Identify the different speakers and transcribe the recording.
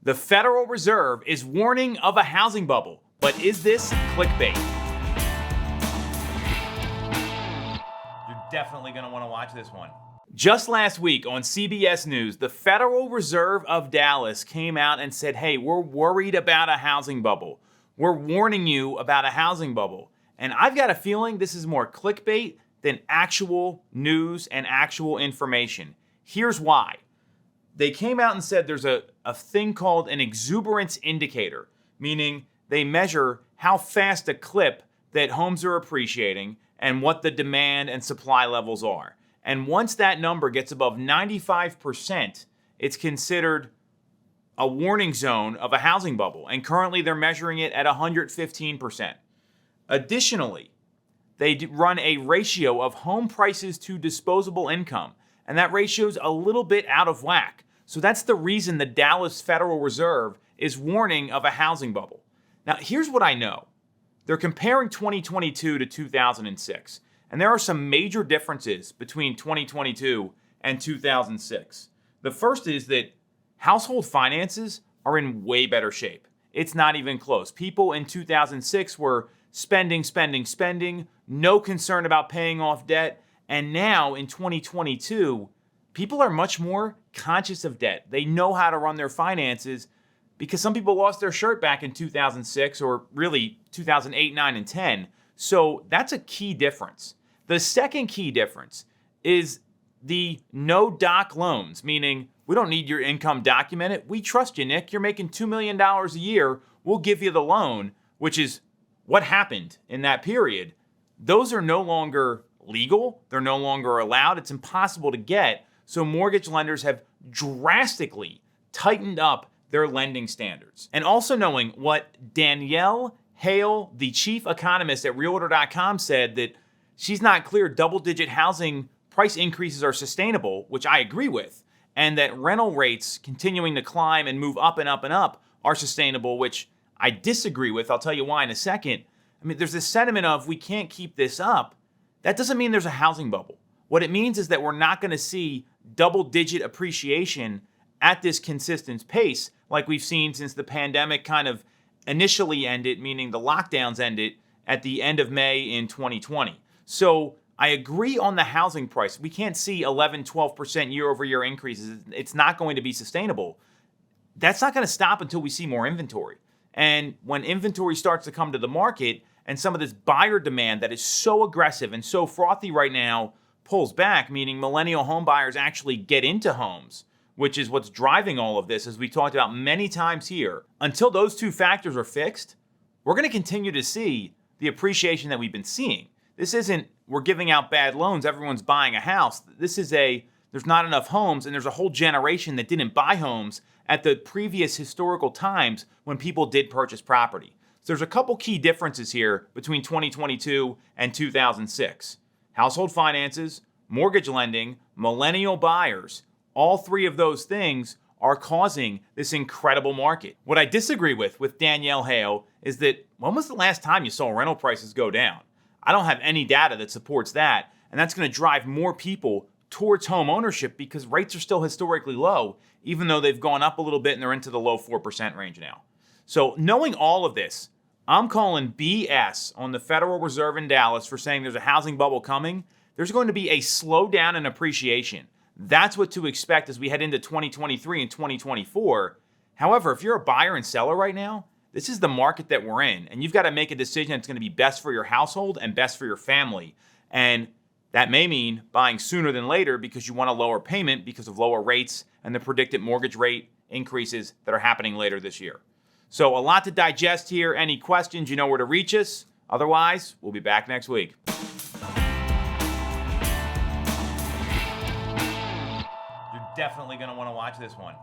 Speaker 1: The Federal Reserve is warning of a housing bubble, but is this clickbait? You're definitely going to want to watch this one. Just last week on CBS News, the Federal Reserve of Dallas came out and said, hey, we're worried about a housing bubble. We're warning you about a housing bubble. And I've got a feeling this is more clickbait than actual news and actual information. Here's why. They came out and said there's a thing called an exuberance indicator, meaning they measure how fast a clip that homes are appreciating and what the demand and supply levels are. And once that number gets above 95%, it's considered a warning zone of a housing bubble. And currently they're measuring it at 115%. Additionally, they run a ratio of home prices to disposable income. And that ratio is a little bit out of whack. So that's the reason the Dallas Federal Reserve is warning of a housing bubble. Now, here's what I know. They're comparing 2022 to 2006. And there are some major differences between 2022 and 2006. The first is that household finances are in way better shape. It's not even close. People in 2006 were spending, no concern about paying off debt. And now in 2022, people are much more conscious of debt. They know how to run their finances because some people lost their shirt back in 2006 or really 2008, 9, and 10. So that's a key difference. The second key difference is the no doc loans, meaning we don't need your income documented. We trust you, Nick. You're making $2 million a year. We'll give you the loan, which is what happened in that period. Those are no longer legal. They're no longer allowed. It's impossible to get. So mortgage lenders have drastically tightened up their lending standards. And also knowing what Danielle Hale, the chief economist at Realtor.com, said, that she's not clear double-digit housing price increases are sustainable, which I agree with, and that rental rates continuing to climb and move up and up and up are sustainable, which I disagree with. I'll tell you why in a second. I mean, there's this sentiment of we can't keep this up. That doesn't mean there's a housing bubble. What it means is that we're not going to see double-digit appreciation at this consistent pace like we've seen since the pandemic kind of initially ended, meaning the lockdowns ended at the end of May in 2020. So I agree on the housing price. We can't see 11, 12% year-over-year increases. It's not going to be sustainable. That's not going to stop until we see more inventory. And when inventory starts to come to the market and some of this buyer demand that is so aggressive and so frothy right now pulls back, meaning millennial home buyers actually get into homes, which is what's driving all of this, as we talked about many times here. Until those two factors are fixed, we're going to continue to see the appreciation that we've been seeing. This isn't we're giving out bad loans, everyone's buying a house. This is there's not enough homes, and there's a whole generation that didn't buy homes at the previous historical times when people did purchase property. So there's a couple key differences here between 2022 and 2006. Household finances, mortgage lending, millennial buyers, all three of those things are causing this incredible market. What I disagree with Danielle Hale is that when was the last time you saw rental prices go down? I don't have any data that supports that, and that's going to drive more people towards home ownership because rates are still historically low, even though they've gone up a little bit and they're into the low 4% range now. So knowing all of this, I'm calling BS on the Federal Reserve in Dallas for saying there's a housing bubble coming. There's going to be a slowdown in appreciation. That's what to expect as we head into 2023 and 2024. However, if you're a buyer and seller right now, this is the market that we're in, and you've got to make a decision that's going to be best for your household and best for your family. And that may mean buying sooner than later because you want a lower payment because of lower rates and the predicted mortgage rate increases that are happening later this year. So a lot to digest here. Any questions, you know where to reach us. Otherwise, we'll be back next week. You're definitely going to want to watch this one.